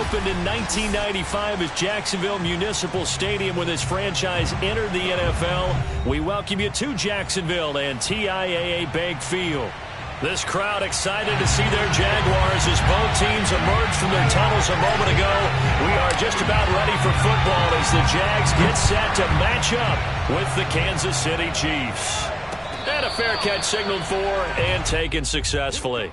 opened in 1995 as Jacksonville Municipal Stadium when this franchise entered the NFL. We welcome you to Jacksonville and TIAA Bank Field. This crowd excited to see their Jaguars as both teams emerged from their tunnels a moment ago. We are just about ready for football as the Jags get set to match up with the Kansas City Chiefs. And a fair catch signaled for and taken successfully.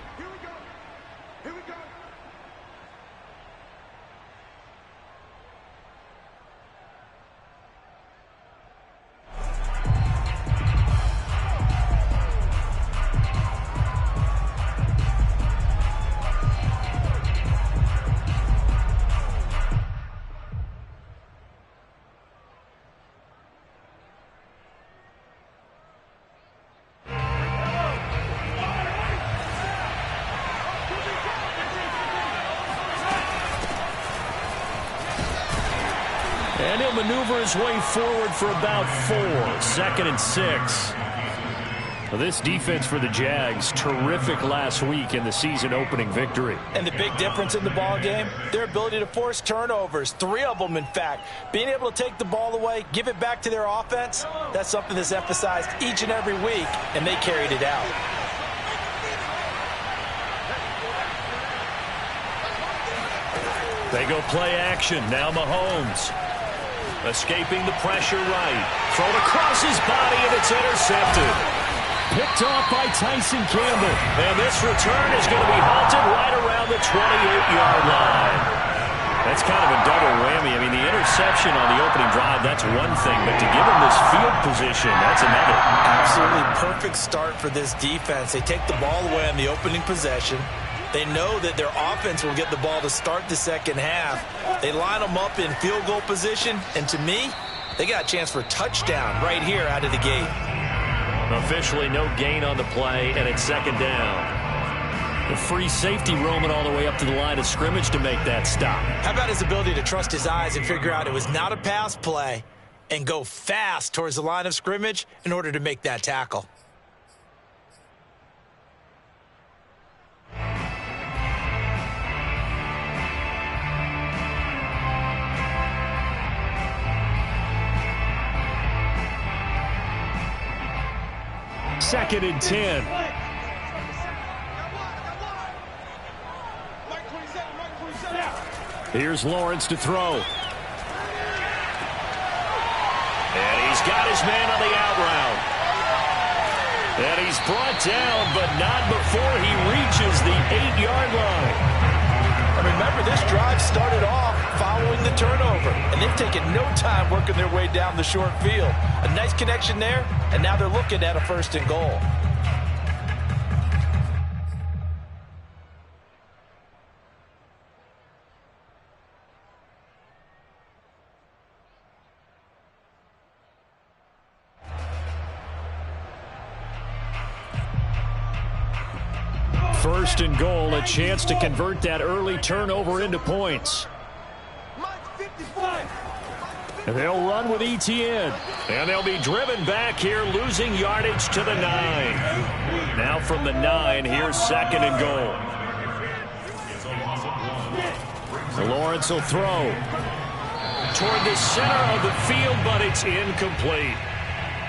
And he'll maneuver his way forward for about 4. 2nd and 6. Well, this defense for the Jags, terrific last week in the season-opening victory. And the big difference in the ball game, their ability to force turnovers, 3 of them, in fact. Being able to take the ball away, give it back to their offense, that's something that's emphasized each and every week, and they carried it out. They go play action. Now Mahomes. Escaping the pressure right. Thrown across his body, and it's intercepted. Picked off by Tyson Campbell. And this return is going to be halted right around the 28-yard line. That's kind of a double whammy. I mean, the interception on the opening drive, that's one thing. But to give him this field position, that's another. Absolutely perfect start for this defense. They take the ball away on the opening possession. They know that their offense will get the ball to start the second half. They line them up in field goal position, and to me, they got a chance for a touchdown right here out of the gate. Officially no gain on the play, and it's 2nd down. The free safety roaming all the way up to the line of scrimmage to make that stop. How about his ability to trust his eyes and figure out it was not a pass play and go fast towards the line of scrimmage in order to make that tackle? Second and 10. Here's Lawrence to throw. And he's got his man on the out route. And he's brought down, but not before he reaches the 8-yard line. And remember, this drive started off following the turnover, and they've taken no time working their way down the short field. A nice connection there, and now they're looking at a 1st and goal. First and goal, a chance to convert that early turnover into points. And they'll run with Etienne. And they'll be driven back here, losing yardage to the 9. Now from the 9, here's 2nd and goal. Lawrence will throw toward the center of the field, but it's incomplete.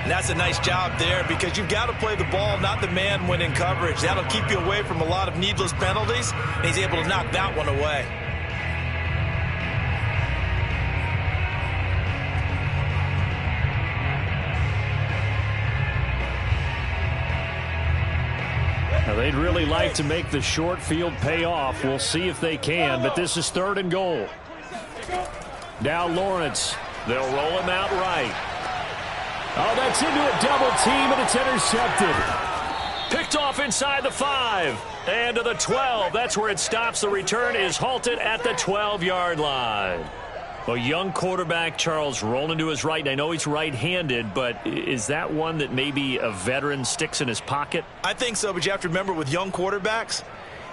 And that's a nice job there because you've got to play the ball, not the man when in coverage. That'll keep you away from a lot of needless penalties, and he's able to knock that one away. Now they'd really like to make the short field pay off. We'll see if they can, but this is 3rd and goal. Now Lawrence. They'll roll him out right. Oh, that's into a double team, and it's intercepted. Picked off inside the 5. And to the 12. That's where it stops. The return is halted at the 12-yard line. A young quarterback, Charles, rolling to his right. And I know he's right-handed, but is that one that maybe a veteran sticks in his pocket? I think so, but you have to remember with young quarterbacks,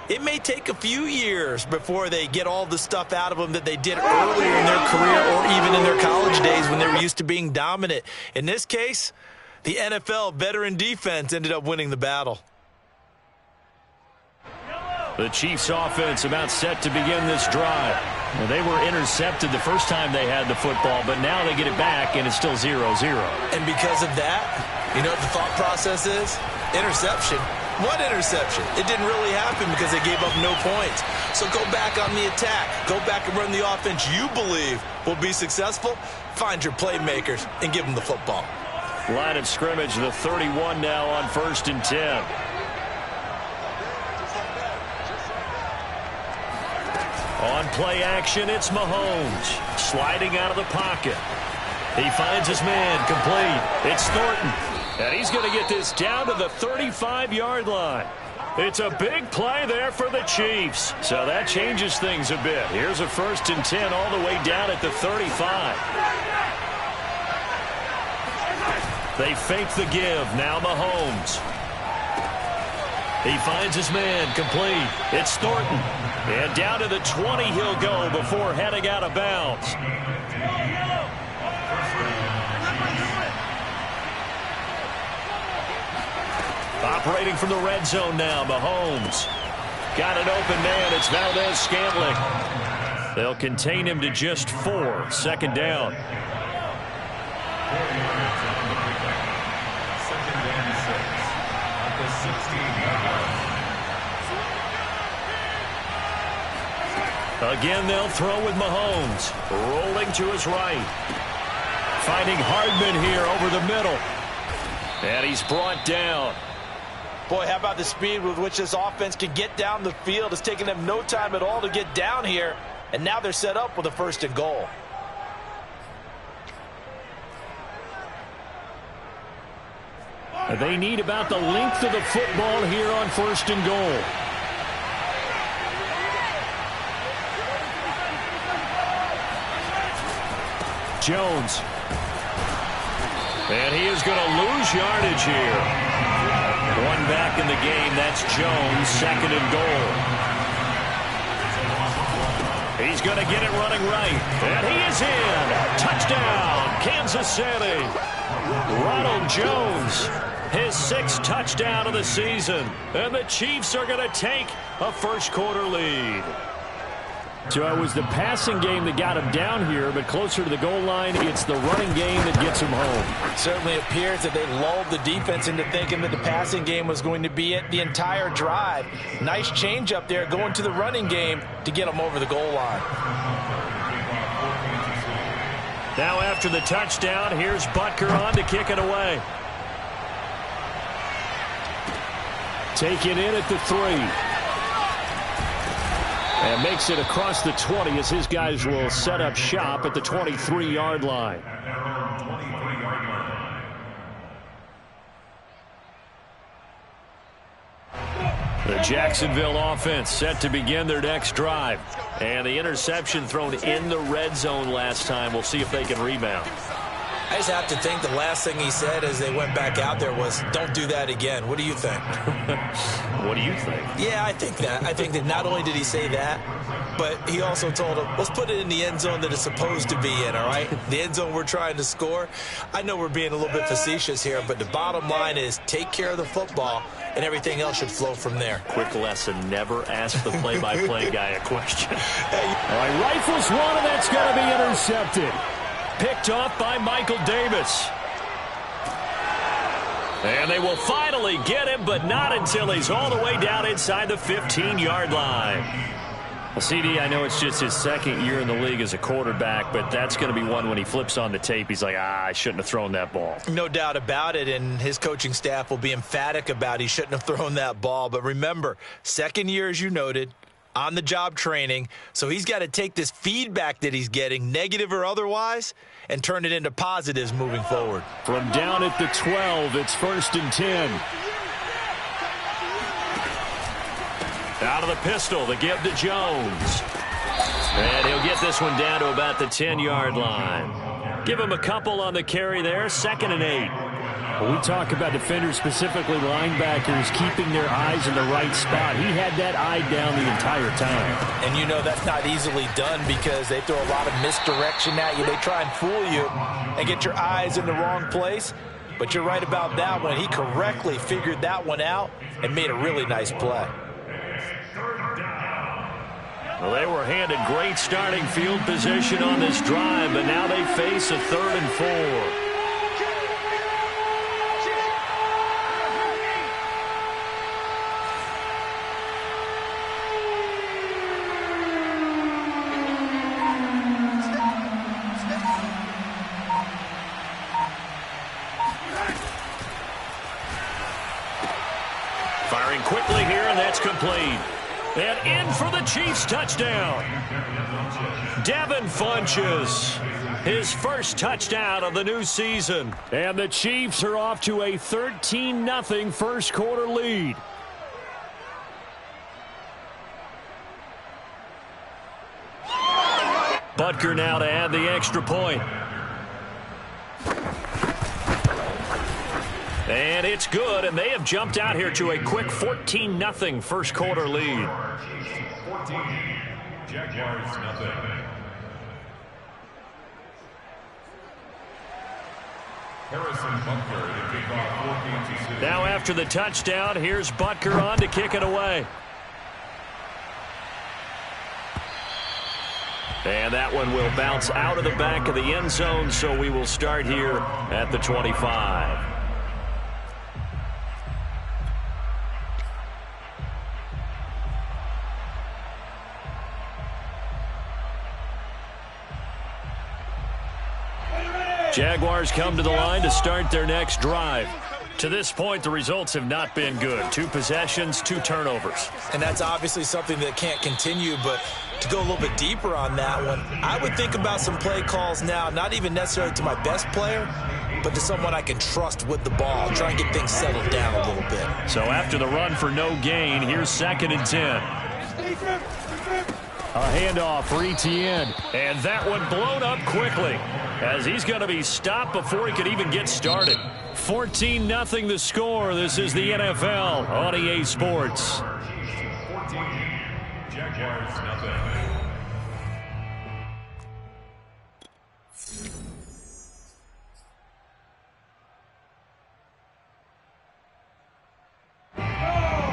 it may take a few years before they get all the stuff out of them that they did earlier in their career or even in their college days when they were used to being dominant. In this case, the NFL veteran defense ended up winning the battle. The Chiefs offense about set to begin this drive. Well, they were intercepted the first time they had the football, but now they get it back, and it's still 0-0. And because of that, you know what the thought process is? Interception. What interception? It didn't really happen because they gave up no points. So go back on the attack. Go back and run the offense you believe will be successful. Find your playmakers and give them the football. Line of scrimmage, the 31 now on 1st and 10. On play action, it's Mahomes. Sliding out of the pocket. He finds his man, complete. It's Thornton. And he's going to get this down to the 35-yard line. It's a big play there for the Chiefs. So that changes things a bit. Here's a 1st and 10 all the way down at the 35. They fake the give. Now Mahomes. He finds his man, complete. It's Thornton. And down to the 20 he'll go before heading out of bounds. Operating from the red zone now, Mahomes. Got an open man. It's Valdez-Scantling. They'll contain him to just 4. 2nd down. Again, they'll throw with Mahomes. Rolling to his right. Finding Hardman here over the middle. And he's brought down. Boy, how about the speed with which this offense can get down the field? It's taken them no time at all to get down here. And now they're set up with a 1st and goal. They need about the length of the football here on 1st and goal. Jones. And he is going to lose yardage here. One back in the game. That's Jones. 2nd and goal. He's going to get it running right. And he is in. Touchdown, Kansas City. Ronald Jones, his 6th touchdown of the season. And the Chiefs are going to take a 1st quarter lead. So it was the passing game that got him down here, but closer to the goal line, it's the running game that gets him home. It certainly appears that they lulled the defense into thinking that the passing game was going to be it the entire drive. Nice change up there going to the running game to get them over the goal line. Now after the touchdown, here's Butker on to kick it away. Taken in at the 3. And makes it across the 20 as his guys will set up shop at the 23-yard line. The Jacksonville offense set to begin their next drive. And the interception thrown in the red zone last time. We'll see if they can rebound. I just have to think the last thing he said as they went back out there was, don't do that again. What do you think? What do you think? Yeah, I think that. I think that not only did he say that, but he also told him, let's put it in the end zone that it's supposed to be in, all right? The end zone we're trying to score. I know we're being a little bit facetious here, but the bottom line is take care of the football, and everything else should flow from there. Quick lesson, never ask the play-by-play guy a question. All right, rifles one, and that's going to be intercepted. Picked off by Michael Davis. And they will finally get him, but not until he's all the way down inside the 15-yard line. Well, CD, I know it's just his 2nd year in the league as a quarterback, but that's going to be one when he flips on the tape. He's like, I shouldn't have thrown that ball. No doubt about it, and his coaching staff will be emphatic about he shouldn't have thrown that ball. But remember, 2nd year, as you noted, on-the-job training, so he's got to take this feedback that he's getting, negative or otherwise, and turn it into positives moving forward. From down at the 12, it's 1st and 10. Out of the pistol, the give to Jones. And he'll get this one down to about the 10-yard line. Give him a couple on the carry there, 2nd and 8. When we talk about defenders, specifically linebackers, keeping their eyes in the right spot, he had that eye down the entire time. And you know that's not easily done because they throw a lot of misdirection at you. They try and fool you and get your eyes in the wrong place. But you're right about that one. He correctly figured that one out and made a really nice play. Well, they were handed great starting field position on this drive, but now they face a 3rd and 4. Firing quickly here, and that's complete. And in for the Chiefs touchdown. Devin Funchess, his first touchdown of the new season. And the Chiefs are off to a 13-0 first quarter lead. Butker now to add the extra point. And it's good, and they have jumped out here to a quick 14-0 first quarter lead. 14, Jaguars nothing. Harrison Butker to kick off 14-6. Now after the touchdown, here's Butker on to kick it away. And that one will bounce out of the back of the end zone, so we will start here at the 25. Jaguars come to the line to start their next drive. To this point, the results have not been good. 2 possessions, 2 turnovers. And that's obviously something that can't continue, but to go a little bit deeper on that one, I would think about some play calls now, not even necessarily to my best player, but to someone I can trust with the ball, try and get things settled down a little bit. So after the run for no gain, here's 2nd and 10. A handoff for Etienne, and that one blown up quickly as he's going to be stopped before he could even get started. 14-0 the score. This is the NFL on EA Sports. 14, Jaguars nothing.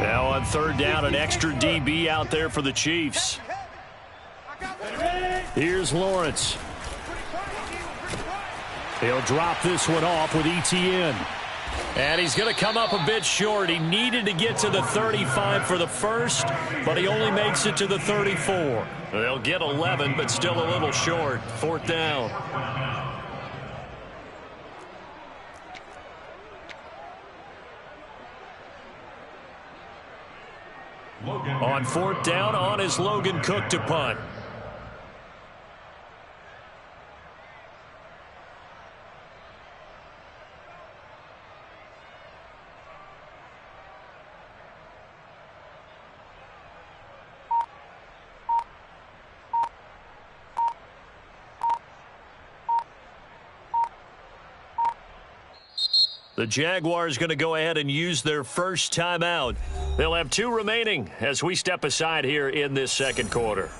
Now on 3rd down, an extra DB out there for the Chiefs. Here's Lawrence. He'll drop this one off with Etienne. And he's going to come up a bit short. He needed to get to the 35 for the first, but he only makes it to the 34. They'll get 11, but still a little short. 4th down. On 4th down, on is Logan Cook to punt. The Jaguars going to go ahead and use their first timeout. They'll have 2 remaining as we step aside here in this second quarter.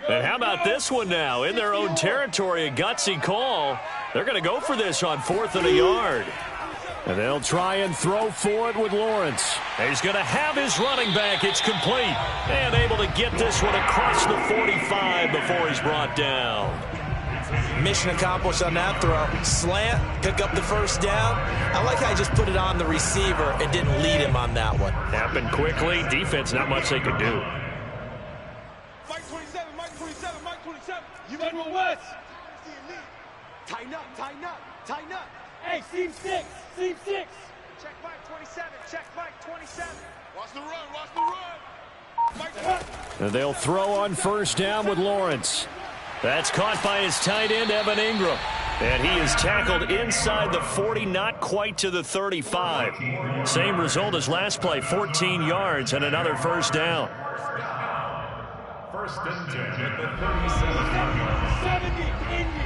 And how about this one now? In their own territory, a gutsy call. They're going to go for this on 4th and a yard. And they'll try and throw for it with Lawrence. He's going to have his running back. It's complete. And able to get this one across the 45 before he's brought down. Mission accomplished on that throw. Slant, pick up the first down. I like how he just put it on the receiver and didn't lead him on that one. Happened quickly. Defense, not much they could do. Mike 27, Mike 27, Mike 27. You run with West. Tighten up, tighten up, tighten up. Hey, seam 6, seam 6. Check Mike 27, check Mike 27. Watch the run, watch the run. Mike, and they'll throw on 1st down with Lawrence. That's caught by his tight end, Evan Ingram. And he is tackled inside the 40, not quite to the 35. Same result as last play, 14 yards and another 1st down. 1st and 10 at the 37. 70, Indy.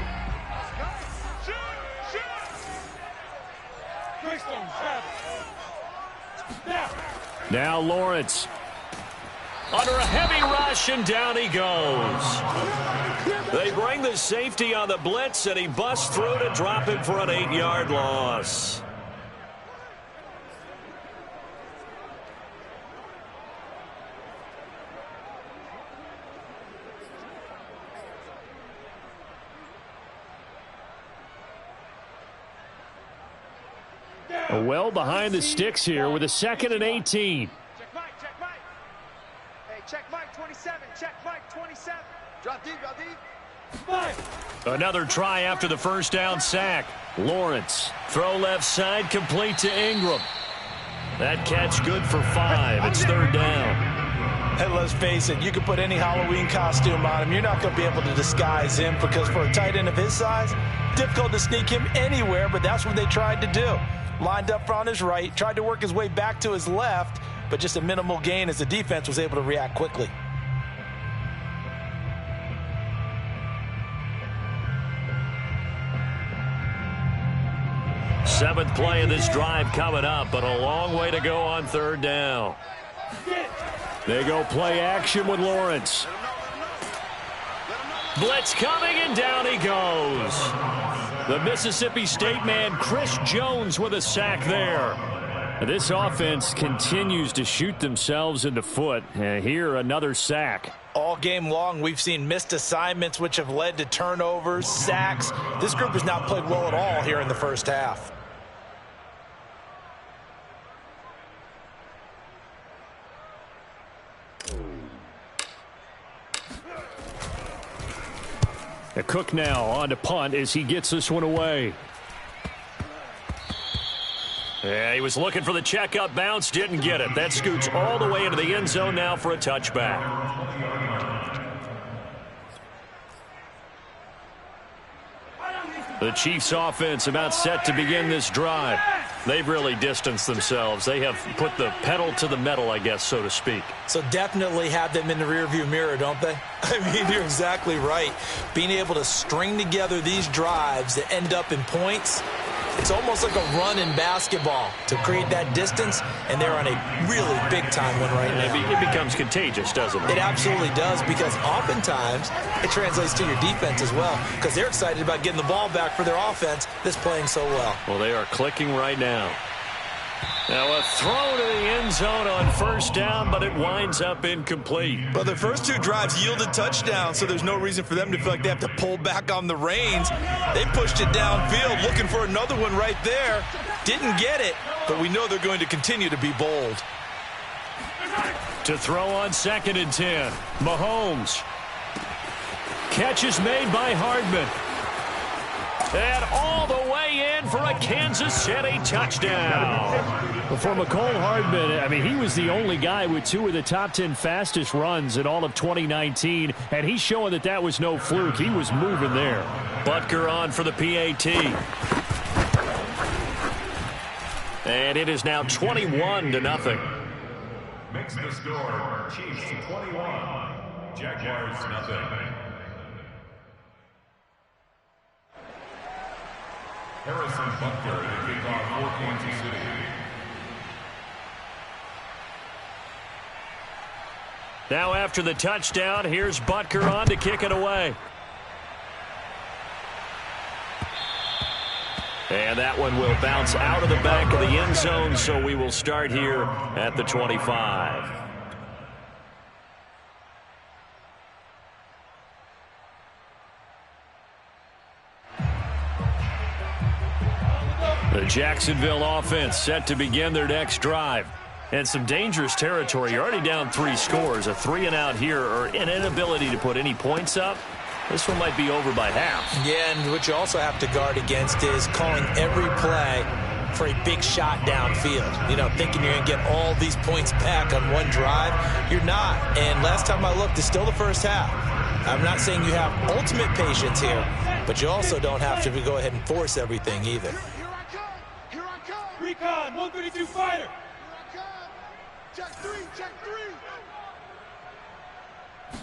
Now Lawrence. Under a heavy rush, and down he goes. They bring the safety on the blitz, and he busts through to drop him for an 8-yard loss. Well behind the sticks here with a 2nd and 18. Check Mike, check Mike. Hey, check Mike 27, check Mike 27. Drop deep, drop deep. Mike. Another try after the first down sack. Lawrence, throw left side, complete to Ingram. That catch good for 5. It's 3rd down. And let's face it, you can put any Halloween costume on him. You're not going to be able to disguise him because for a tight end of his size, difficult to sneak him anywhere, but that's what they tried to do. Lined up on his right, tried to work his way back to his left, but just a minimal gain as the defense was able to react quickly. Seventh play of this drive coming up, but a long way to go on 3rd down. They go play action with Lawrence. Blitz coming, and down he goes. The Mississippi State man, Chris Jones, with a sack there. This offense continues to shoot themselves in the foot. And here, another sack. All game long, we've seen missed assignments, which have led to turnovers, sacks. This group has not played well at all here in the first half. Cook now on to punt as he gets this one away. Yeah, he was looking for the checkup bounce, didn't get it. That scoots all the way into the end zone now for a touchback. The Chiefs offense about set to begin this drive. They've really distanced themselves. They have put the pedal to the metal, I guess, so to speak. So definitely have them in the rearview mirror, don't they? I mean, you're exactly right. Being able to string together these drives that end up in points, it's almost like a run in basketball to create that distance, and they're on a really big-time one right now. It becomes contagious, doesn't it? It absolutely does, because oftentimes it translates to your defense as well, because they're excited about getting the ball back for their offense that's playing so well. Well, they are clicking right now. Now a throw to the end zone on 1st down, but it winds up incomplete. But the first 2 drives yielded touchdowns, so there's no reason for them to feel like they have to pull back on the reins. They pushed it downfield, looking for another one right there. Didn't get it, but we know they're going to continue to be bold. To throw on 2nd and 10. Mahomes. Catch is made by Hardman. And all the way in for a Kansas City touchdown. For Mecole Hardman, I mean, he was the only guy with 2 of the top 10 fastest runs in all of 2019, and he's showing that that was no fluke. He was moving there. Butker on for the PAT. And it is now 21-0. Makes the score Chiefs 21, Jaguars nothing. Harrison Butker to kick off for Kansas City. Now after the touchdown, here's Butker on to kick it away. And that one will bounce out of the back of the end zone, so we will start here at the 25. The Jacksonville offense set to begin their next drive. And some dangerous territory. You're already down 3 scores. A 3-and-out here, or an inability to put any points up. This one might be over by half. Yeah, and what you also have to guard against is calling every play for a big shot downfield. You know, thinking you're going to get all these points back on one drive. You're not. And last time I looked, it's still the first half. I'm not saying you have ultimate patience here, but you also don't have to go ahead and force everything either. Here I come. Here I come. Recon, 132 fighter. Here I come. Check 3, check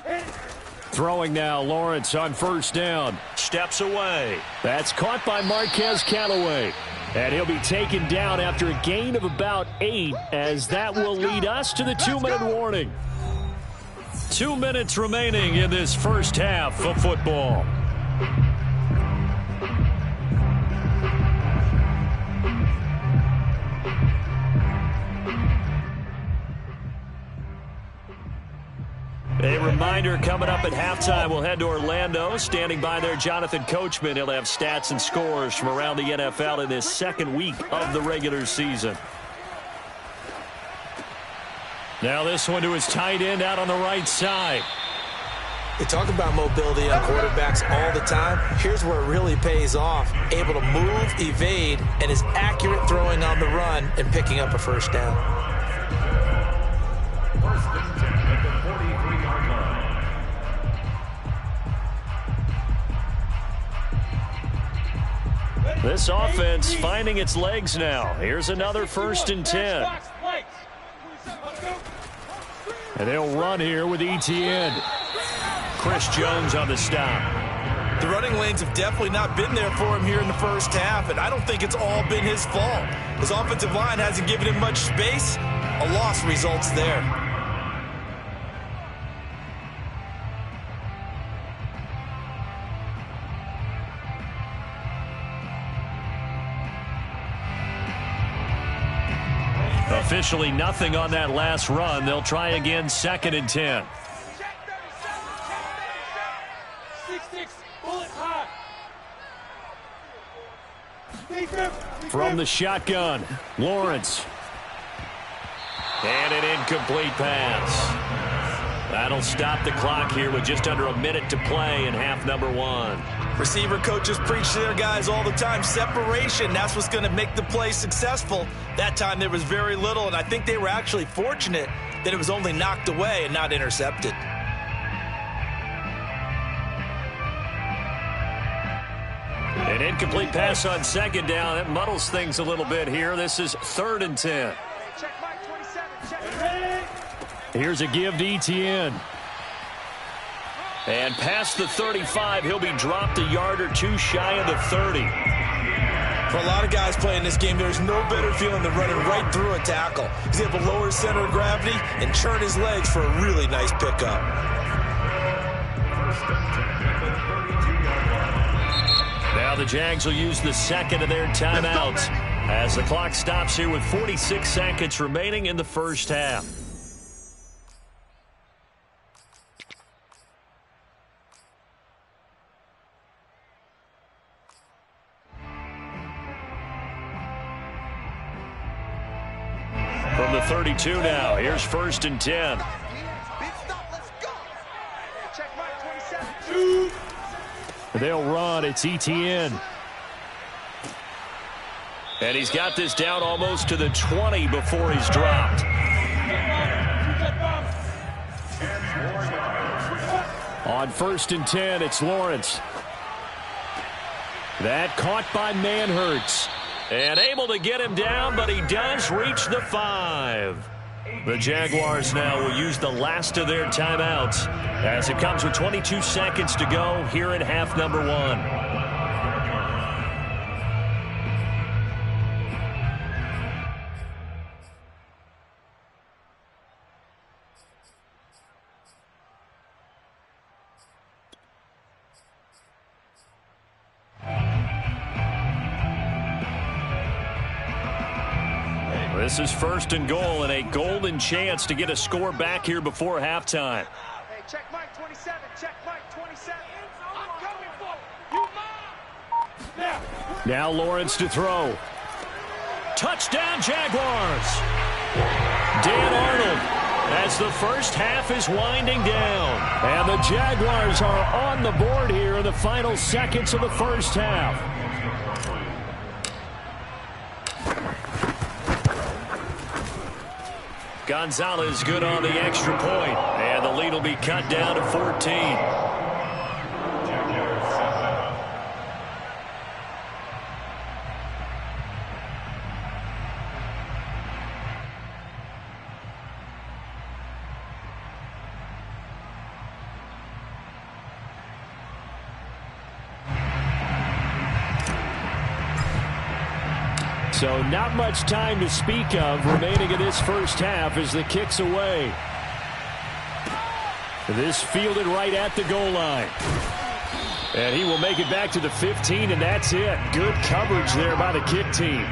3. Throwing now, Lawrence on 1st down. Steps away. That's caught by Marquez Callaway. And he'll be taken down after a gain of about 8, as that will lead us to the 2-minute warning. 2 minutes remaining in this first half of football. A reminder, coming up at halftime, we'll head to Orlando. Standing by there, Jonathan Coachman. He'll have stats and scores from around the NFL in this second week of the regular season. Now this one to his tight end out on the right side. They talk about mobility on quarterbacks all the time. Here's where it really pays off. Able to move, evade, and is accurate throwing on the run and picking up a first down. First and 10 at the 43-yard line. This offense finding its legs now. Here's another 1st and 10. And they'll run here with Etienne. Chris Jones on the stop. The running lanes have definitely not been there for him here in the first half, and I don't think it's all been his fault. His offensive line hasn't given him much space. A loss results there. Officially nothing on that last run. They'll try again, 2nd and 10. From the shotgun, Lawrence. And an incomplete pass. That'll stop the clock here with just under a minute to play in half number 1. Receiver coaches preach to their guys all the time. Separation, that's what's going to make the play successful. That time there was very little, and I think they were actually fortunate that it was only knocked away and not intercepted. An incomplete pass on 2nd down. That muddles things a little bit here. This is 3rd and 10. Here's a give to Etienne. And past the 35, he'll be dropped a yard or two shy of the 30. For a lot of guys playing this game, there's no better feeling than running right through a tackle. He's able to lower his center of gravity and churn his legs for a really nice pickup. Now the Jags will use the 2nd of their timeouts as the clock stops here with 46 seconds remaining in the first half. From the 32 now, here's 1st and 10. They'll run. It's Etienne. And he's got this down almost to the 20 before he's dropped. On 1st and 10, it's Lawrence. That caught by Manhertz. And able to get him down, but he does reach the 5. The Jaguars now will use the last of their timeouts as it comes with 22 seconds to go here in half number 1. This is 1st and goal and a golden chance to get a score back here before halftime. Hey, check Mike 27. Check Mike 27. I'm coming for you. Now Lawrence to throw. Touchdown Jaguars. Dan Arnold as the first half is winding down. And the Jaguars are on the board here in the final seconds of the first half. Gonzalez good on the extra point, and the lead will be cut down to 14. So not much time to speak of remaining in this first half as the kick's away. This fielded right at the goal line. And he will make it back to the 15, and that's it. Good coverage there by the kick team.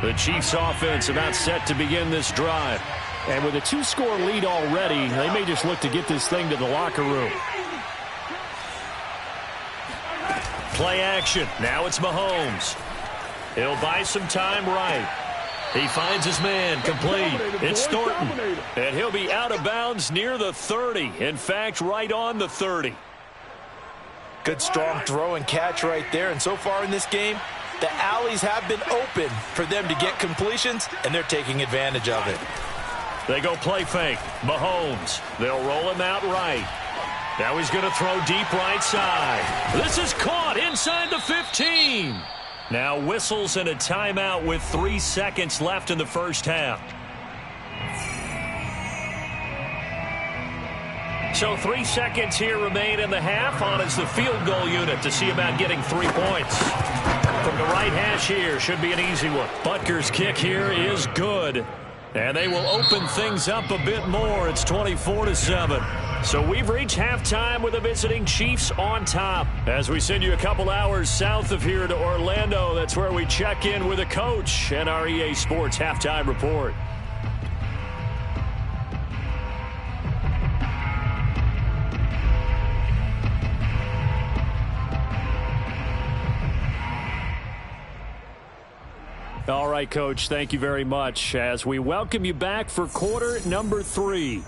The Chiefs offense about set to begin this drive. And with a 2-score lead already, they may just look to get this thing to the locker room. Play action. Now it's Mahomes. He'll buy some time right. He finds his man complete. It's Thornton. And he'll be out of bounds near the 30. In fact, right on the 30. Good strong throw and catch right there. And so far in this game, the alleys have been open for them to get completions, and they're taking advantage of it. They go play fake. Mahomes. They'll roll him out right. Now he's going to throw deep right side. This is caught inside the 15. Now whistles and a timeout with 3 seconds left in the first half. So 3 seconds here remain in the half. On is the field goal unit to see about getting 3 points. From the right hash here, should be an easy one. Butker's kick here is good. And they will open things up a bit more. It's 24-7. So we've reached halftime with the visiting Chiefs on top. As we send you a couple hours south of here to Orlando, that's where we check in with the coach and our EA Sports Halftime Report. All right, Coach, thank you very much as we welcome you back for quarter number 3.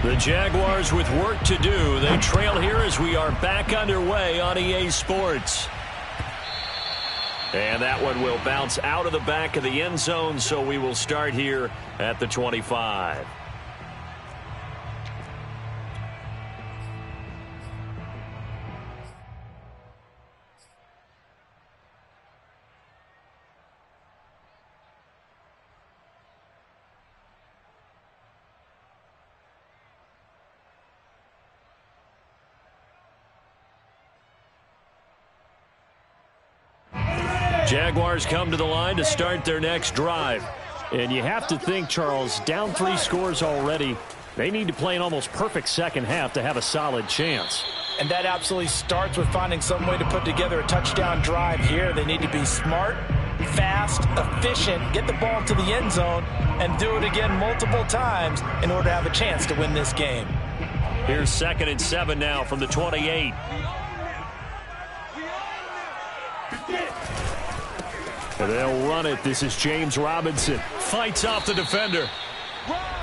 The Jaguars with work to do. They trail here as we are back underway on EA Sports. And that one will bounce out of the back of the end zone, so we will start here at the 25. Jaguars come to the line to start their next drive. And you have to think, Charles, down 3 scores already. They need to play an almost perfect second half to have a solid chance. And that absolutely starts with finding some way to put together a touchdown drive here. They need to be smart, fast, efficient, get the ball to the end zone, and do it again multiple times in order to have a chance to win this game. Here's 2nd and 7 now from the 28. And they'll run it. This is James Robinson. Fights off the defender.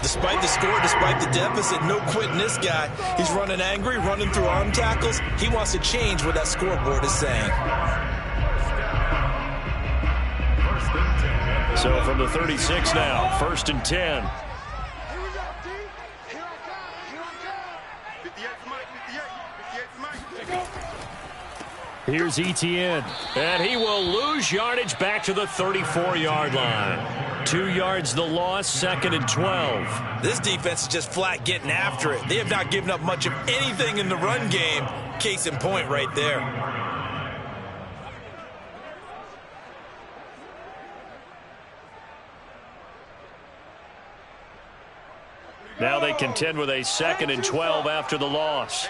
Despite the score, despite the deficit, no quitting this guy. He's running angry, running through arm tackles. He wants to change what that scoreboard is saying. So from the 36 now, 1st and 10. Here's Etienne, and he will lose yardage back to the 34-yard line. 2 yards the loss, 2nd and 12. This defense is just flat getting after it. They have not given up much of anything in the run game. Case in point right there. Now they contend with a 2nd and 12 after the loss.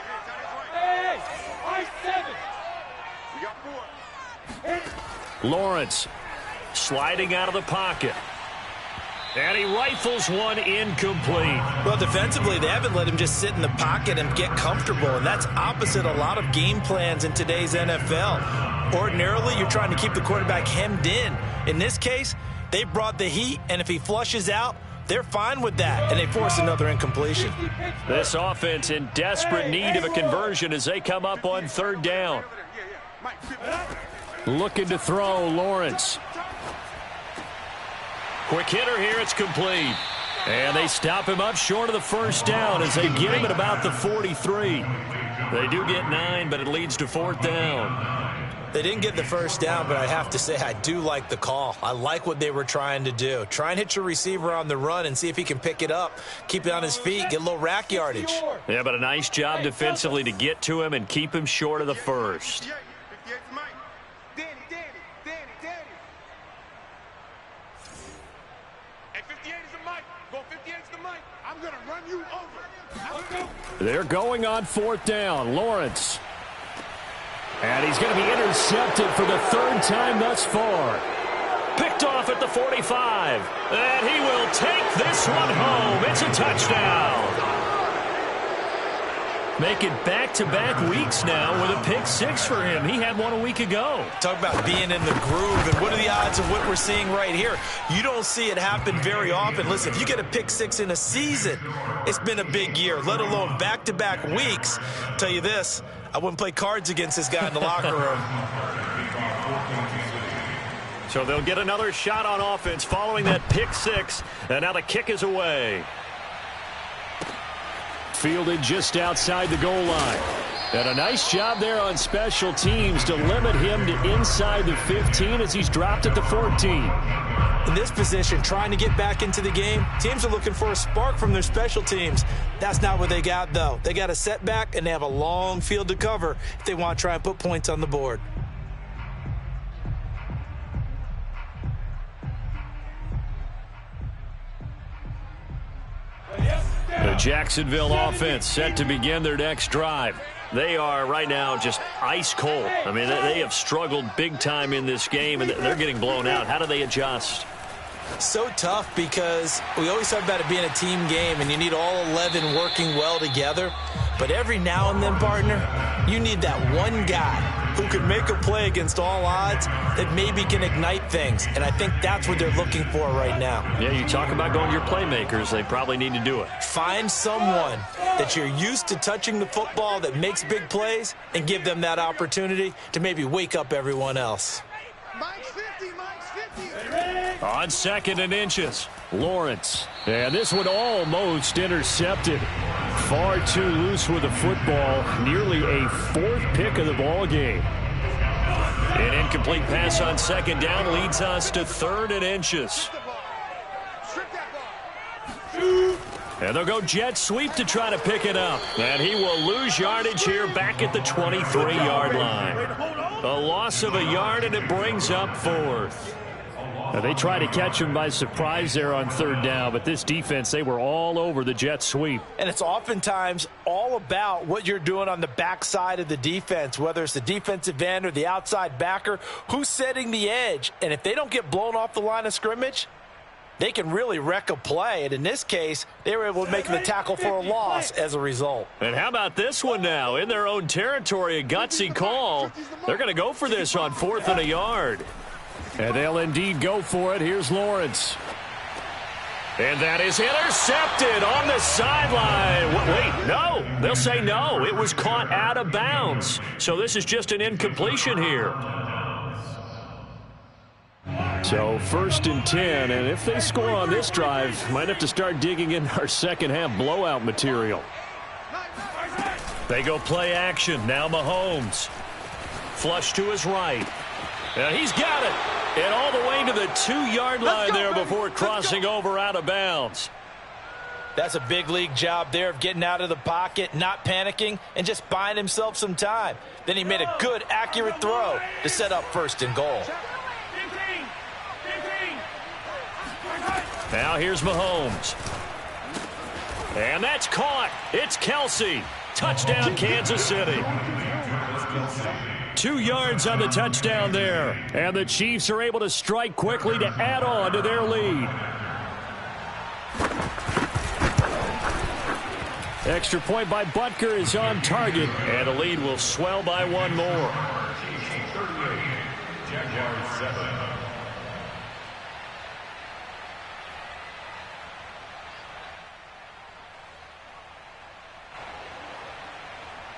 Lawrence sliding out of the pocket. And he rifles one incomplete. Well, defensively, they haven't let him just sit in the pocket and get comfortable, and that's opposite a lot of game plans in today's NFL. Ordinarily, you're trying to keep the quarterback hemmed in. In this case, they brought the heat, and if he flushes out, they're fine with that, and they force another incompletion. This offense in desperate need of a conversion as they come up on 3rd down. Looking to throw, Lawrence. Quick hitter here, it's complete. And they stop him up short of the first down as they get him at about the 43. They do get 9, but it leads to 4th down. They didn't get the first down, but I have to say I do like the call. I like what they were trying to do. Try and hit your receiver on the run and see if he can pick it up, keep it on his feet, get a little rack yardage. Yeah, but a nice job defensively to get to him and keep him short of the first. Danny. Hey, 58 is the mic. Go 58 is the mic. I'm going to run you over. They're going on 4th down. Lawrence. And he's going to be intercepted for the 3rd time thus far. Picked off at the 45. And he will take this one home. It's a touchdown. Make it back-to-back weeks now with a pick 6 for him. He had one a week ago. Talk about being in the groove, and what are the odds of what we're seeing right here? You don't see it happen very often. Listen, if you get a pick 6 in a season, it's been a big year, let alone back-to-back weeks. I'll tell you this, I wouldn't play cards against this guy in the locker room. So they'll get another shot on offense following that pick 6, and now the kick is away. Fielded just outside the goal line. And a nice job there on special teams to limit him to inside the 15 as he's dropped at the 14. In this position, trying to get back into the game, teams are looking for a spark from their special teams. That's not what they got, though. They got a setback, and they have a long field to cover if they want to try and put points on the board. The Jacksonville offense set to begin their next drive. They are right now just ice cold. I mean, they have struggled big time in this game, and they're getting blown out. How do they adjust? So tough because we always talk about it being a team game, and you need all 11 working well together. But every now and then, partner, you need that one guy who can make a play against all odds that maybe can ignite things. And I think that's what they're looking for right now. Yeah, you talk about going to your playmakers. They probably need to do it. Find someone that you're used to touching the football that makes big plays and give them that opportunity to maybe wake up everyone else. Mike's 50, Mike's 50. On 2nd and inches, Lawrence. And this one almost intercepted. Far too loose with the football. Nearly a 4th pick of the ball game. An incomplete pass on 2nd down leads us to 3rd and inches. And they'll go jet sweep to try to pick it up. And he will lose yardage here back at the 23-yard line. A loss of a yard, and it brings up 4th. Now they try to catch him by surprise there on 3rd down, but this defense, they were all over the jet sweep. And it's oftentimes all about what you're doing on the backside of the defense, whether it's the defensive end or the outside backer, who's setting the edge. And if they don't get blown off the line of scrimmage, they can really wreck a play. And in this case, they were able to make the tackle for a loss as a result. And how about this one now? In their own territory, a gutsy call. They're going to go for this on 4th and a yard. And they'll indeed go for it. Here's Lawrence. And that is intercepted on the sideline. Wait, no. They'll say no. It was caught out of bounds. So this is just an incompletion here. So 1st and 10. And if they score on this drive, might have to start digging in our second half blowout material. They go play action. Now Mahomes. Flush to his right. And he's got it. And all the way to the 2-yard line there before crossing over out of bounds. That's a big league job there of getting out of the pocket, not panicking, and just buying himself some time. Then he made a good, accurate throw to set up 1st and goal. Now here's Mahomes. And that's caught. It's Kelsey. Touchdown, Kansas City. 2 yards on the touchdown there. And the Chiefs are able to strike quickly to add on to their lead. Extra point by Butker is on target. And the lead will swell by 1 more. Jaguars 7.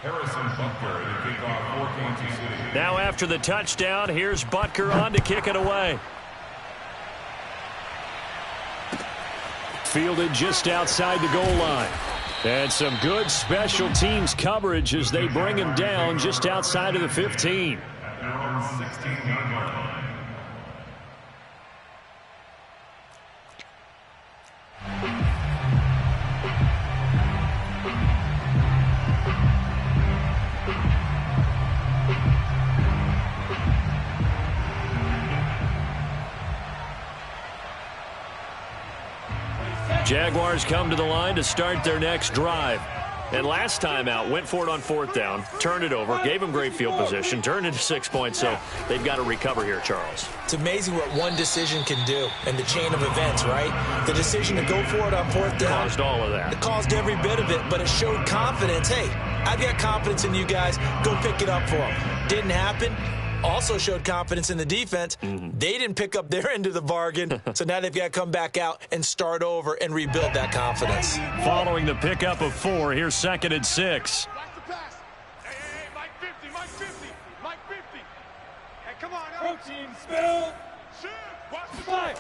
Harrison Butker to kick off for Kansas City. Now after the touchdown, here's Butker on to kick it away. fielded just outside the goal line. And some good special teams coverage as they bring him down just outside of the 15. At their own 16-yard line. Jaguars come to the line to start their next drive. And last time out, went for it on 4th down, turned it over, gave them great field position, turned into 6 points, so they've got to recover here, Charles. It's amazing what one decision can do in the chain of events, right? The decision to go for it on 4th down. Caused all of that. It caused every bit of it, but it showed confidence. Hey, I've got confidence in you guys. Go pick it up for them. Didn't happen. Also showed confidence in the defense. They didn't pick up their end of the bargain, so now they've got to come back out and start over and rebuild that confidence. Following the pickup of 4, here's 2nd and 6. Watch the pass. Hey, Mike 50, Mike 50, Mike 50. Hey, come on. Protein spill. Shoot. Watch the play.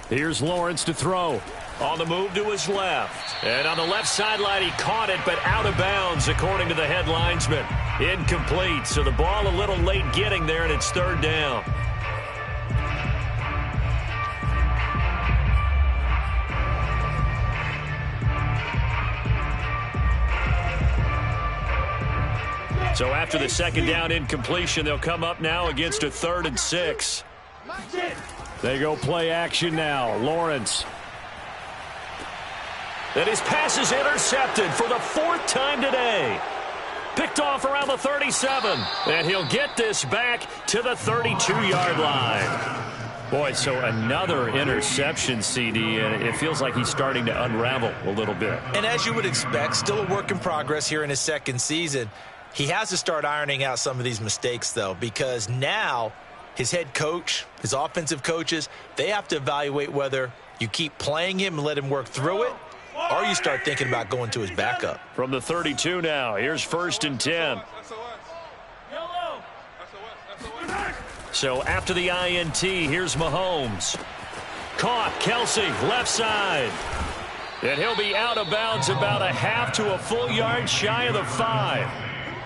Here's Lawrence to throw. On the move to his left. And on the left sideline, he caught it, but out of bounds, according to the head linesman. Incomplete, so the ball a little late getting there, and it's 3rd down. So after the 2nd down incompletion, they'll come up now against a 3rd and 6. They go play action now. Lawrence. And his pass is intercepted for the 4th time today. Picked off around the 37. And he'll get this back to the 32-yard line. Boy, so another interception, CD, and it feels like he's starting to unravel a little bit. And as you would expect, still a work in progress here in his 2nd season. He has to start ironing out some of these mistakes, though, because now his head coach, his offensive coaches, they have to evaluate whether you keep playing him and let him work through it, or you start thinking about going to his backup. From the 32 now, here's 1st and 10. So after the INT, here's Mahomes. Caught, Kelsey, left side. And he'll be out of bounds about a half to a full yard shy of the 5.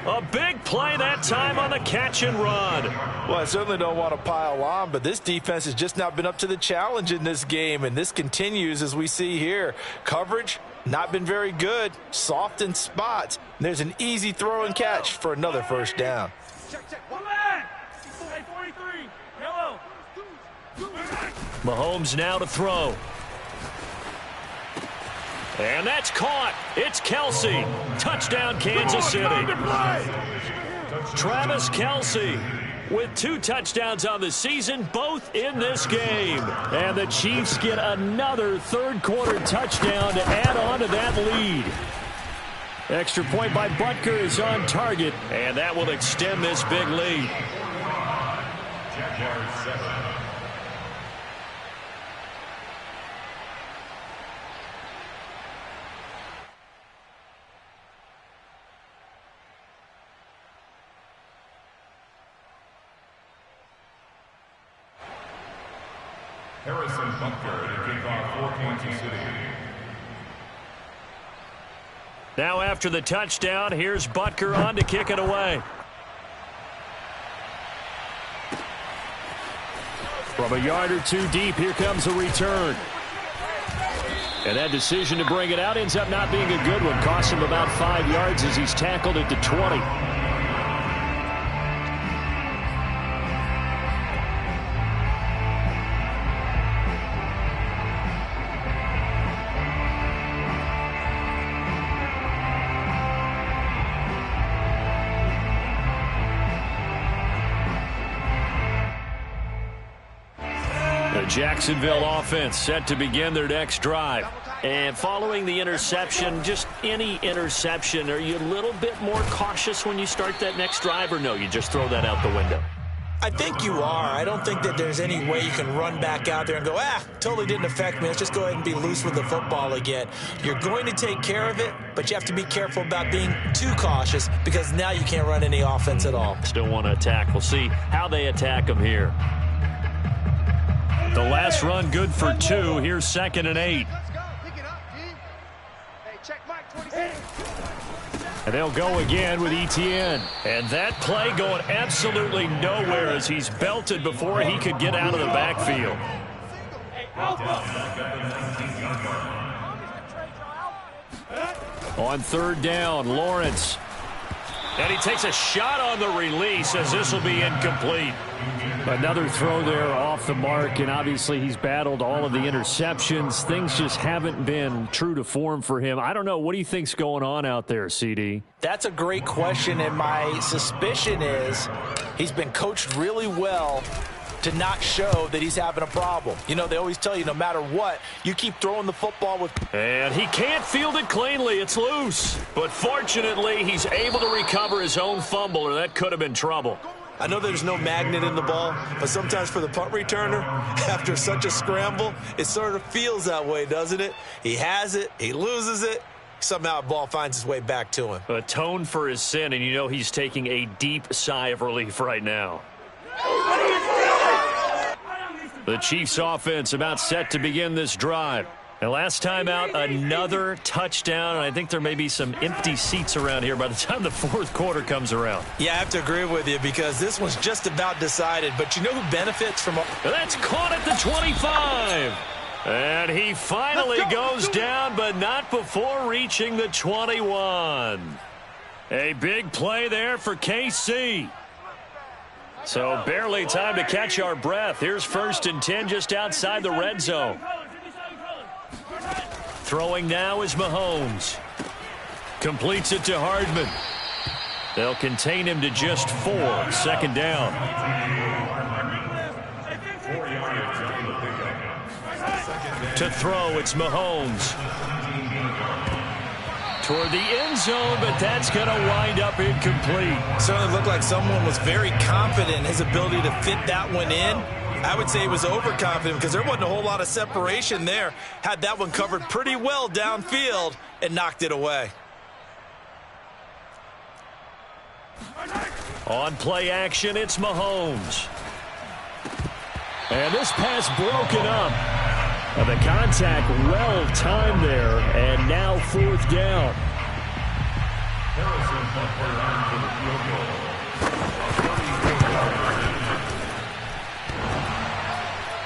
A big play that time on the catch and run. Well, I certainly don't want to pile on, but this defense has just not been up to the challenge in this game, and this continues as we see here. Coverage, not been very good, soft in spots. There's an easy throw and catch for another 1st down. Mahomes now to throw. And that's caught. It's Kelsey. Touchdown, Kansas City. Travis Kelsey with 2 touchdowns on the season, both in this game. And the Chiefs get another 3rd quarter touchdown to add on to that lead. Extra point by Butker is on target, and that will extend this big lead. Jaguars 7. Harrison Butker to kick off for Kansas City. Now after the touchdown, here's Butker on to kick it away. From a yard or 2 deep, here comes a return. And that decision to bring it out ends up not being a good one. Costs him about 5 yards as he's tackled at the 20. Jacksonville offense set to begin their next drive. And following the interception, just any interception, are you a little bit more cautious when you start that next drive, or no, you just throw that out the window? I think you are. I don't think that there's any way you can run back out there and go, totally didn't affect me. Let's just go ahead and be loose with the football again. You're going to take care of it, but you have to be careful about being too cautious because now you can't run any offense at all. Still want to attack. We'll see how they attack them here. The last run good for 2. Here's 2nd and 8. And they'll go again with Etienne. And that play going absolutely nowhere as he's belted before he could get out of the backfield. On third down, Lawrence. And he takes a shot on the release as this will be incomplete. Another throw there off the mark, and obviously he's battled all of the interceptions. Things just haven't been true to form for him. I don't know. What do you think's going on out there, CD? That's a great question, and my suspicion is he's been coached really well to not show that he's having a problem. You know, they always tell you no matter what, you keep throwing the football with... And he can't field it cleanly. It's loose. But fortunately, he's able to recover his own fumble, or that could have been trouble. I know there's no magnet in the ball, but sometimes for the punt returner, after such a scramble, it sort of feels that way, doesn't it? He has it, he loses it, somehow the ball finds its way back to him. Atone for his sin, and you know he's taking a deep sigh of relief right now. The Chiefs offense about set to begin this drive. And last time out, another touchdown, and I think there may be some empty seats around here by the time the fourth quarter comes around. Yeah, I have to agree with you because this one's just about decided. But you know who benefits from... That's caught at the 25. And he finally goes down, but not before reaching the 21. A big play there for KC. So barely time to catch our breath. Here's 1st and 10 just outside the red zone. Throwing now is Mahomes. Completes it to Hardman. They'll contain him to just 4. 2nd down. To throw, it's Mahomes. Toward the end zone, but that's going to wind up incomplete. Certainly looked like someone was very confident in his ability to fit that one in. I would say he was overconfident because there wasn't a whole lot of separation there. Had that one covered pretty well downfield and knocked it away. On play action, it's Mahomes. And this pass broken up. The contact well timed there, and now 4th down. Harrison Butker on for the field goal.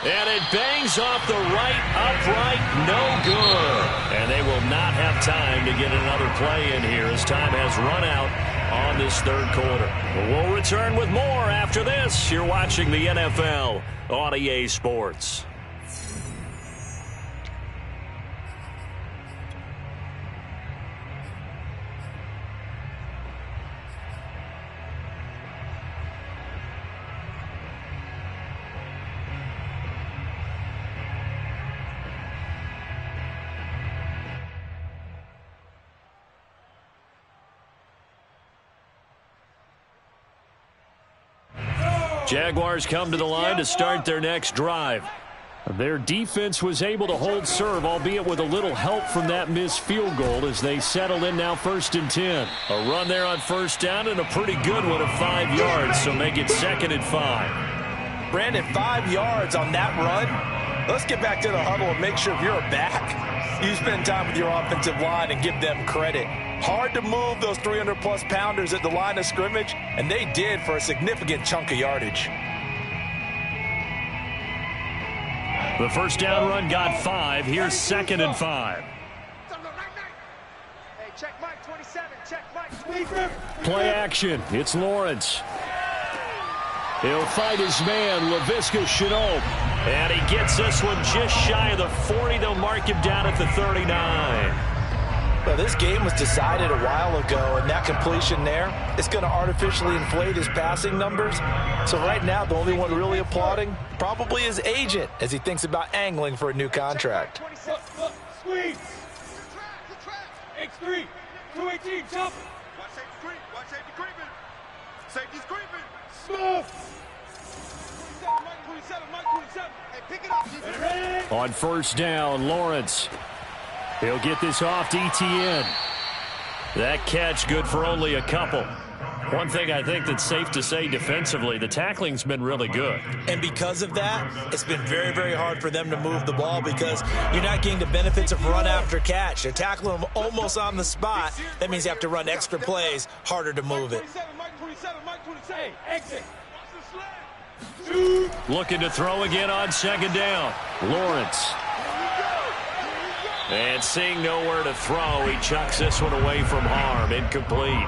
And it bangs off the right upright, no good. And they will not have time to get another play in here as time has run out on this 3rd quarter. We'll return with more after this. You're watching the NFL on EA Sports. Jaguars come to the line to start their next drive. Their defense was able to hold serve, albeit with a little help from that missed field goal as they settle in now 1st and 10. A run there on 1st down and a pretty good one of 5 yards, so make it 2nd and 5. Brandon, 5 yards on that run. Let's get back to the huddle and make sure if you're a back, you spend time with your offensive line and give them credit. Hard to move those 300-plus pounders at the line of scrimmage, and they did for a significant chunk of yardage. The 1st down run got 5. Here's 2nd and 5. Hey, check Mike 27. Check Mike. Play action. It's Lawrence. He'll fight his man, Laviska Shenault. And he gets this one just shy of the 40. They'll mark him down at the 39. Well, this game was decided a while ago, and that completion there, it's going to artificially inflate his passing numbers. So right now, the only one really applauding probably his agent as he thinks about angling for a new contract. Squeeze. X3. 218. Jump. Watch safety creeping. Safety's creeping. Smooth. 27. Mike 27. Hey, pick it up. On 1st down, Lawrence. He'll get this off to Etienne. That catch good for only a couple. One thing I think that's safe to say defensively, the tackling's been really good. And because of that, it's been very, very hard for them to move the ball because you're not getting the benefits of run after catch. They're tackling them almost on the spot. That means you have to run extra plays, harder to move it. Looking to throw again on second down. Lawrence. And seeing nowhere to throw, he chucks this one away from harm. Incomplete.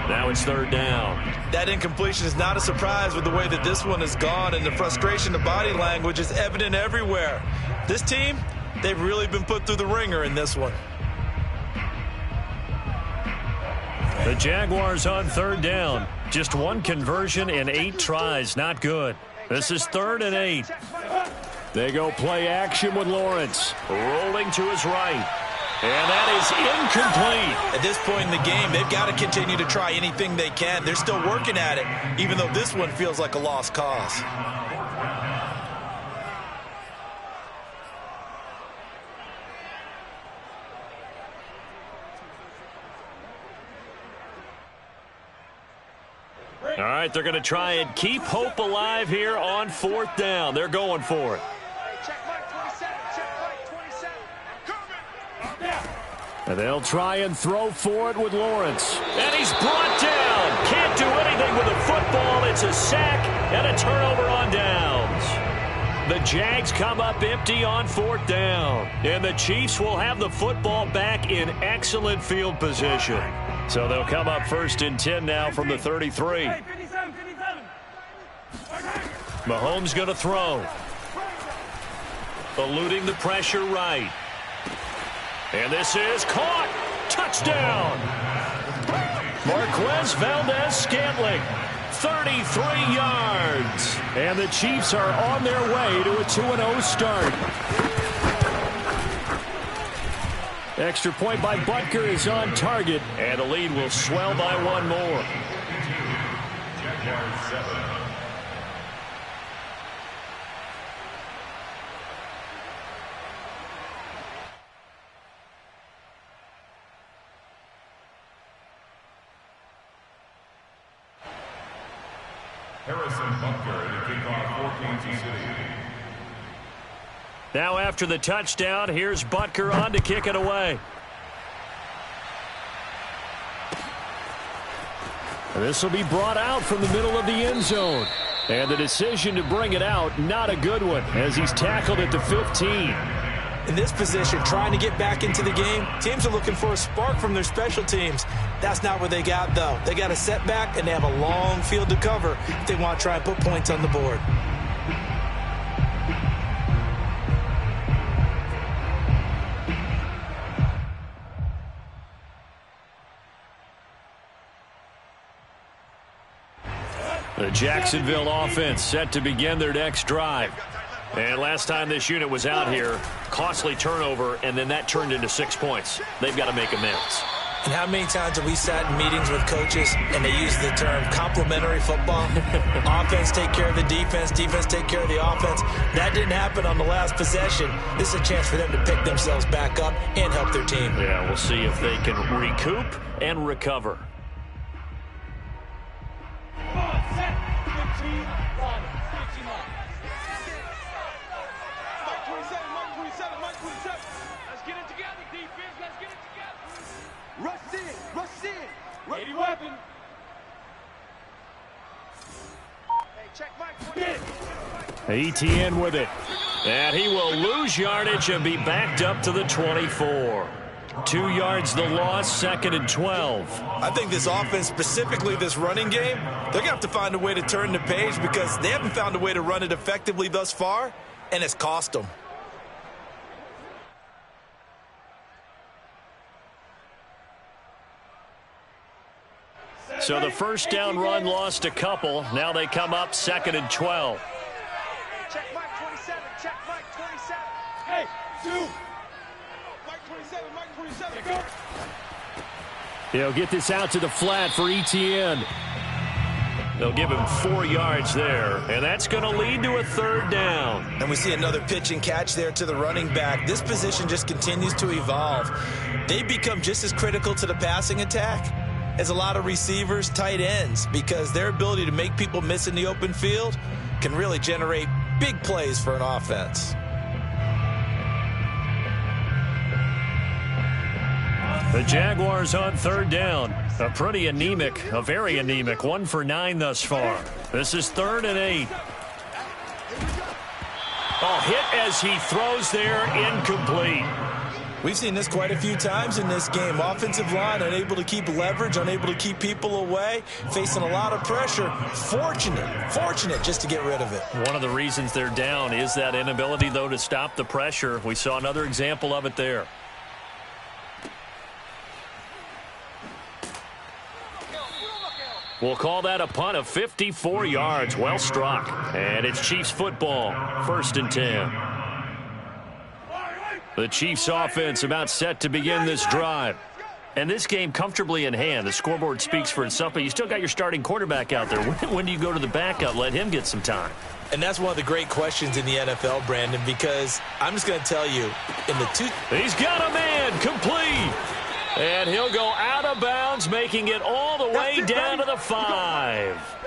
Now it's third down. That incompletion is not a surprise with the way that this one has gone, and the frustration, the body language is evident everywhere. This team, they've really been put through the ringer in this one. The Jaguars on third down. Just one conversion in 8 tries. Not good. This is 3rd and 8. They go play action with Lawrence. Rolling to his right. And that is incomplete. At this point in the game, they've got to continue to try anything they can. They're still working at it, even though this one feels like a lost cause. All right, they're going to try and keep hope alive here on 4th down. They're going for it. And they'll try and throw for it with Lawrence. And he's brought down. Can't do anything with the football. It's a sack and a turnover on downs. The Jags come up empty on 4th down. And the Chiefs will have the football back in excellent field position. So they'll come up 1st and 10 now from the 33. Mahomes going to throw. Eluding the pressure right. And this is caught. Touchdown. Marquez Valdez-Scantling, 33 yards. And the Chiefs are on their way to a 2-0 start. Extra point by Butker is on target. And the lead will swell by one more. Harrison Butker to kick off for Kansas City. Now after the touchdown, here's Butker on to kick it away. This will be brought out from the middle of the end zone. And the decision to bring it out, not a good one, as he's tackled at the 15. In this position, trying to get back into the game, teams are looking for a spark from their special teams. That's not what they got, though. They got a setback, and they have a long field to cover if they want to try and put points on the board. The Jacksonville offense set to begin their next drive. And last time this unit was out here, costly turnover, and then that turned into 6 points. They've got to make amends. And how many times have we sat in meetings with coaches and they use the term complementary football? Offense take care of the defense, defense take care of the offense. That didn't happen on the last possession. This is a chance for them to pick themselves back up and help their team. Yeah, we'll see if they can recoup and recover. Set, 15, run, 59. Mike 27, Mike 27, Mike 27. Let's get it together, defense. Let's get it together. Rush in, rush in. 80 weapon. Hey, check Mike 20. Etienne with it. And he will lose yardage and be backed up to the 24. 2 yards the loss, 2nd and 12. I think this offense, specifically this running game, they're going to have to find a way to turn the page because they haven't found a way to run it effectively thus far, and it's cost them. So the first down run lost a couple. Now they come up 2nd and 12. Check Mike 27, check Mike 27. Hey, 2. Mike 27, Mike 27, go. He'll get this out to the flat for Etienne. They'll give him 4 yards there, and that's going to lead to a 3rd down. And we see another pitch and catch there to the running back. This position just continues to evolve. They become just as critical to the passing attack is a lot of receivers, tight ends, because their ability to make people miss in the open field can really generate big plays for an offense. The Jaguars on third down. A pretty anemic, a very anemic 1 for 9 thus far. This is 3rd and 8. Oh, hit as he throws there, incomplete. We've seen this quite a few times in this game. Offensive line unable to keep leverage, unable to keep people away, facing a lot of pressure. Fortunate just to get rid of it. One of the reasons they're down is that inability, though, to stop the pressure. We saw another example of it there. We'll call that a punt of 54 yards. Well struck. And it's Chiefs football. 1st and 10. The Chiefs offense about set to begin this drive. And this game comfortably in hand. The scoreboard speaks for itself, but you still got your starting quarterback out there. When do you go to the backup? Let him get some time. And that's one of the great questions in the NFL, Brandon, because I'm just going to tell you, in the He's got a man, complete. And he'll go out of bounds, making it all the way down to the 5.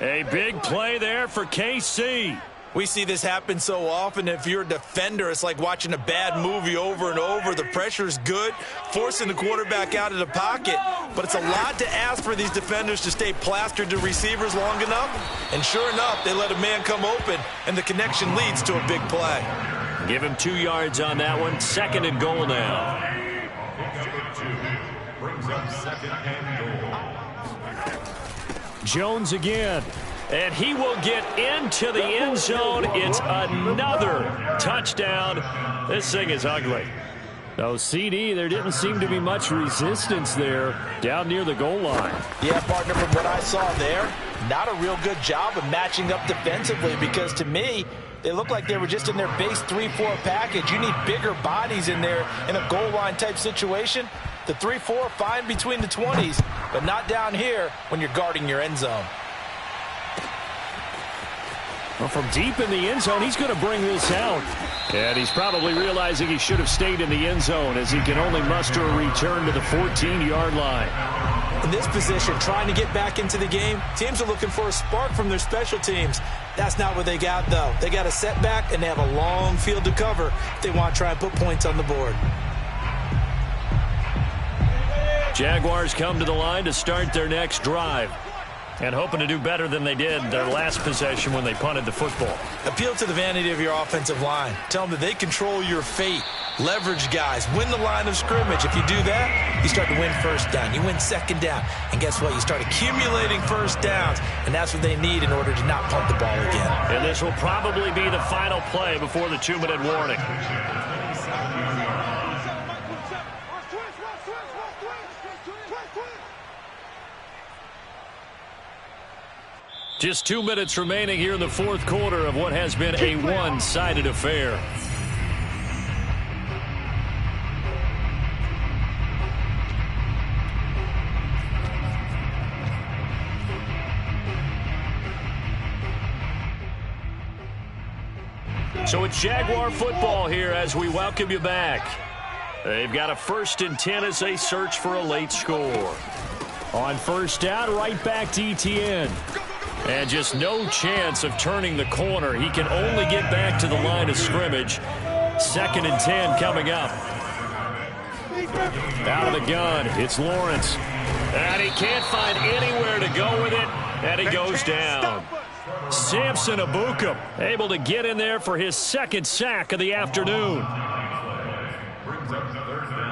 A big play there for KC. We see this happen so often. If you're a defender, it's like watching a bad movie over and over. The pressure is good, forcing the quarterback out of the pocket. But it's a lot to ask for these defenders to stay plastered to receivers long enough. And sure enough, they let a man come open, and the connection leads to a big play. Give him 2 yards on that one. 2nd and goal now. Brings up 2nd and goal. Jones again. And he will get into the end zone. It's another touchdown. This thing is ugly. No, CD, there didn't seem to be much resistance there down near the goal line. Yeah, partner, from what I saw there, not a real good job of matching up defensively, because to me, they looked like they were just in their base 3-4 package. You need bigger bodies in there in a goal line type situation. The 3-4, fine between the 20s, but not down here when you're guarding your end zone. Well, from deep in the end zone, he's going to bring this out. And he's probably realizing he should have stayed in the end zone, as he can only muster a return to the 14-yard line. In this position, trying to get back into the game, teams are looking for a spark from their special teams. That's not what they got, though. They got a setback, and they have a long field to cover if they want to try and put points on the board. Jaguars come to the line to start their next drive, and hoping to do better than they did their last possession when they punted the football. Appeal to the vanity of your offensive line. Tell them that they control your fate. Leverage guys. Win the line of scrimmage. If you do that, you start to win first down. You win second down. And guess what? You start accumulating first downs. And that's what they need in order to not punt the ball again. And this will probably be the final play before the 2-minute warning. Just 2 minutes remaining here in the fourth quarter of what has been a one-sided affair. So it's Jaguar football here as we welcome you back. They've got a 1st and 10 as they search for a late score. On first down, right back to Etienne. And just no chance of turning the corner. He can only get back to the line of scrimmage. 2nd and 10 coming up. Out of the gun, it's Lawrence. And he can't find anywhere to go with it. And he goes down. Samson Ebukam able to get in there for his 2nd sack of the afternoon. Brings up 3rd down.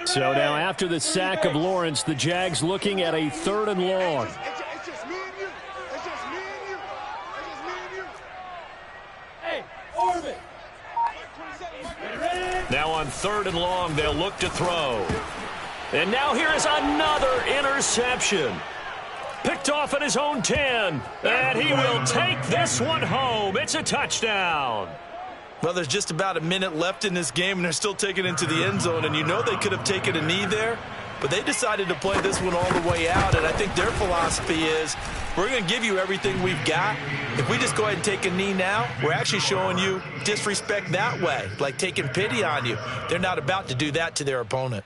So now after the sack of Lawrence, the Jags looking at a 3rd and long. It's just me and you. It's just me and you. It's just me and you. Hey, Orbit. Now on 3rd and long, they'll look to throw. And now here is another interception. Picked off at his own 10. And he will take this one home. It's a touchdown. Well, there's just about a minute left in this game, and they're still taking it into the end zone. And you know they could have taken a knee there, but they decided to play this one all the way out. And I think their philosophy is, we're going to give you everything we've got. If we just go ahead and take a knee now, we're actually showing you disrespect that way, like taking pity on you. They're not about to do that to their opponent.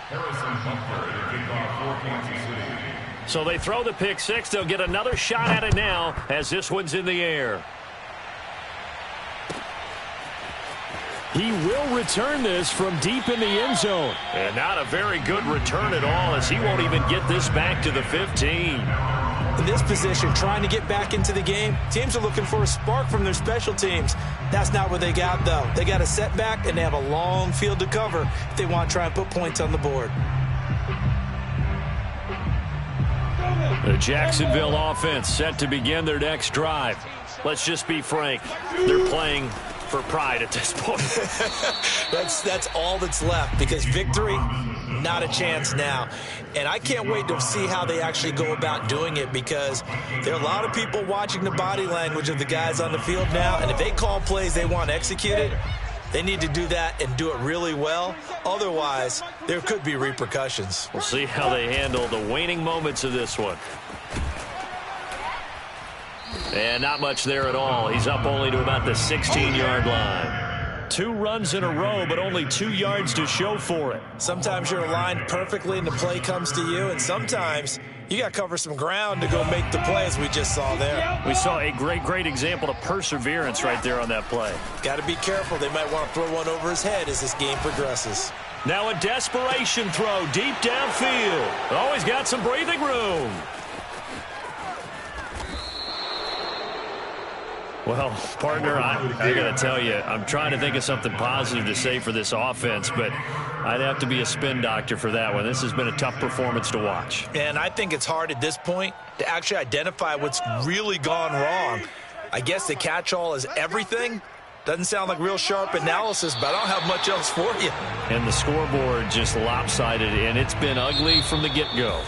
Harrison Butker to kick off for Kansas City. So they throw the pick six. They'll get another shot at it now as this one's in the air. He will return this from deep in the end zone. And not a very good return at all, as he won't even get this back to the 15. In this position, trying to get back into the game, teams are looking for a spark from their special teams. That's not what they got, though. They got a setback, and they have a long field to cover if they want to try and put points on the board. The Jacksonville offense set to begin their next drive. Let's just be frank. They're playing for pride at this point. That's all that's left, because victory, not a chance now. And I can't wait to see how they actually go about doing it, because there are a lot of people watching the body language of the guys on the field now, and if they call plays they want executed, they need to do that and do it really well. Otherwise, there could be repercussions. We'll see how they handle the waning moments of this one. And not much there at all. He's up only to about the 16-yard line. 2 runs in a row, but only 2 yards to show for it. Sometimes you're aligned perfectly and the play comes to you, and sometimes you got to cover some ground to go make the play, as we just saw there. We saw a great example of perseverance right there on that play. Got to be careful. They might want to throw one over his head as this game progresses. Now a desperation throw deep downfield. Always got some breathing room. Well, partner, I got to tell you, I'm trying to think of something positive to say for this offense, but I'd have to be a spin doctor for that one. This has been a tough performance to watch. And I think it's hard at this point to actually identify what's really gone wrong. I guess the catch-all is everything. Doesn't sound like real sharp analysis, but I don't have much else for you. And the scoreboard just lopsided, and it's been ugly from the get-go.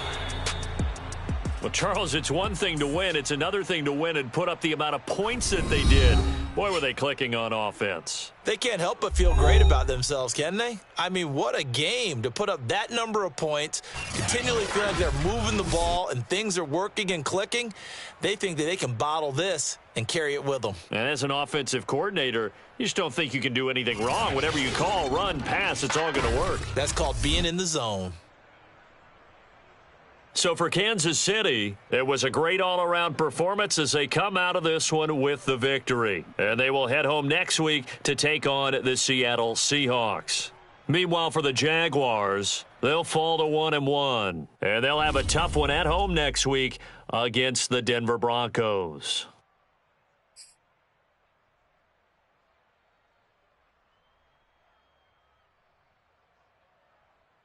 Well, Charles, it's one thing to win. It's another thing to win and put up the amount of points that they did. Boy, were they clicking on offense. They can't help but feel great about themselves, can they? I mean, what a game to put up that number of points, continually feel like they're moving the ball and things are working and clicking. They think that they can bottle this and carry it with them. And as an offensive coordinator, you just don't think you can do anything wrong. Whatever you call, run, pass, it's all going to work. That's called being in the zone. So for Kansas City, it was a great all-around performance as they come out of this one with the victory. And they will head home next week to take on the Seattle Seahawks. Meanwhile, for the Jaguars, they'll fall to 1-1. And they'll have a tough one at home next week against the Denver Broncos.